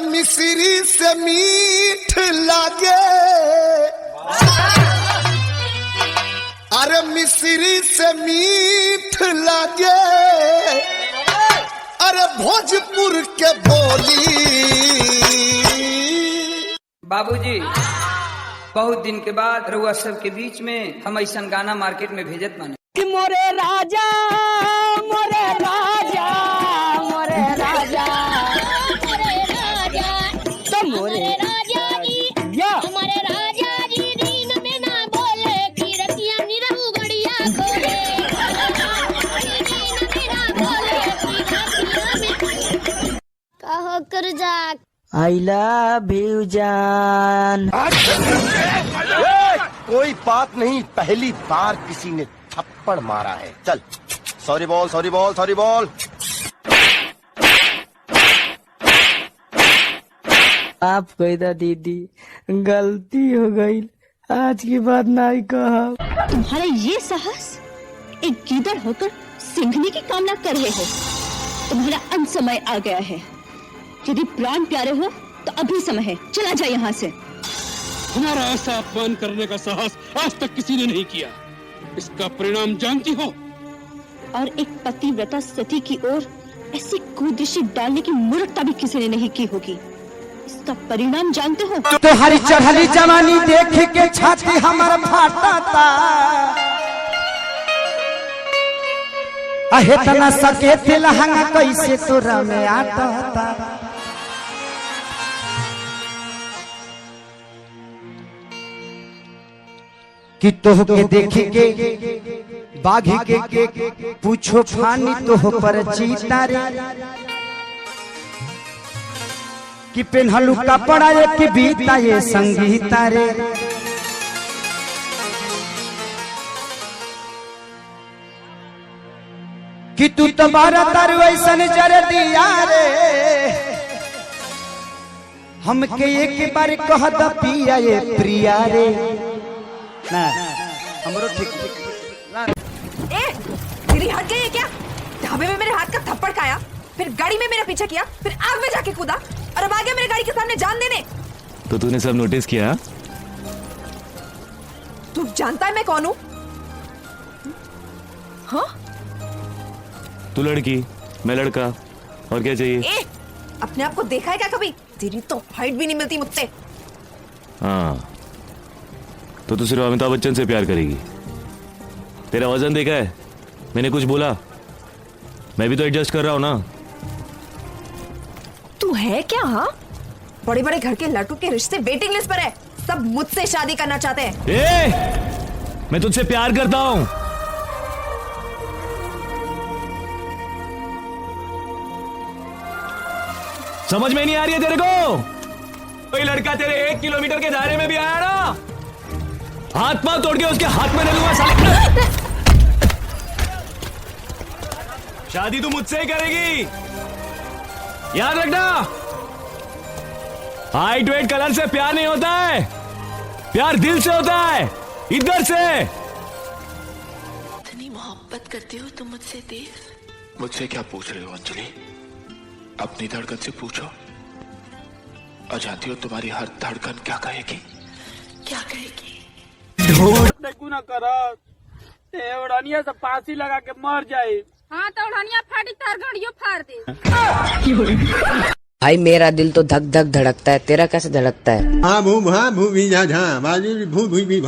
मिश्री से मीठ लागे, अरे मिश्री से मीठ लागे, अरे भोजपुर के बोली। बाबूजी, बहुत दिन के बाद रउआ सब के बीच में हम ऐसा गाना मार्केट में भेजत माने कि मोरे राजा, मोरे राजा, मोरे राजा, मोरे राजा, तो मोरे राजा जी, हमारे राजा जी दिन में ना बोले कि रतिया निरहु गड़िया खोले, दिन में ना बोले कि रतिया में कहो कर जा आई लव यू जान। कोई बात नहीं, पहली बार किसी ने थप्पड़ मारा है। चल, sorry ball, sorry ball, sorry ball. आप कही था दीदी, गलती हो गई, आज की बात नहीं कहा। तुम्हारा ये साहस, एक गीदड़ होकर सिंघने की कामना कर रहे हो। तुम्हारा अंत समय आ गया है। यदि प्राण प्यारे हो तो अभी समय है, चला जाए यहाँ से। हमारा ऐसा अपमान करने का साहस आज तक किसी ने नहीं किया। इसका परिणाम जानती हो? और एक पतिव्रता सती की ओर ऐसी कुदृष्टि डालने की मूर्खता भी किसी ने नहीं की होगी। इसका परिणाम जानते हो? तो हरी चढ़ली जवानी देख के छाती हमारा फाटा था, अहे तना सके तिलहंगा कैसे तोरा में आता था। कि तोह के देखी के बाघी के पूछो फानी तोह पर चीता रे, कि पेन्हलू कपड़ा ये कि बीता ये संगीता रे। कि तू तुम्हारा तारू ऐसन जर दिया रे, हमके एक बार कह द पिया ये प्रिया रे। ना हमरो ठीक ए, तेरी हट गई है क्या? ढाबे में मेरे हाथ का थप्पड़ खाया, फिर गाड़ी में मेरा पीछा किया, फिर आग में जाके कूदा और अब आ गया मेरे गाड़ी के सामने जान देने। तो तूने सब नोटिस किया? तू जानता है मैं कौन हूँ? हाँ? तू लड़की, मैं लड़का, और क्या चाहिए? ए, अपने आप को देखा है क्या कभी? तेरी तो हाइट भी नहीं मिलती मुझसे। हाँ, तो तू सिर्फ अमिताभ बच्चन से प्यार करेगी। तेरा वजन देखा है? मैंने कुछ बोला? मैं भी तो एडजस्ट कर रहा हूँ ना। तू है क्या? हाँ, बड़े बड़े घर के लड़कों के रिश्ते वेटिंग लिस्ट पर है, सब मुझसे शादी करना चाहते हैं। मैं तुझसे प्यार करता हूँ। समझ में नहीं आ रही है तेरे को? कोई लड़का तेरे 1 किलोमीटर के दायरे में भी आया ना, हाथ पांव तोड़ के उसके हाथ में डालूंगा साले। शादी तू मुझसे ही करेगी, याद रखना। हाइट वेट कलर से प्यार नहीं होता है, प्यार दिल से होता है, इधर से। इतनी मोहब्बत करते हो तुम मुझसे देव? मुझसे क्या पूछ रहे हो अंजलि? अपनी धड़कन से पूछो। और जानती हो तुम्हारी हर धड़कन क्या कहेगी? क्या कहेगी? गुना करा उड़ानिया से फांसी लगा के मर जाए। हाँ तो उड़ानिया फाड़ी तार गाड़ियों फाड़ दे। भाई मेरा दिल तो धक धक धड़कता है, तेरा कैसे धड़कता है? हाँ भू भी जा बाजू भू भी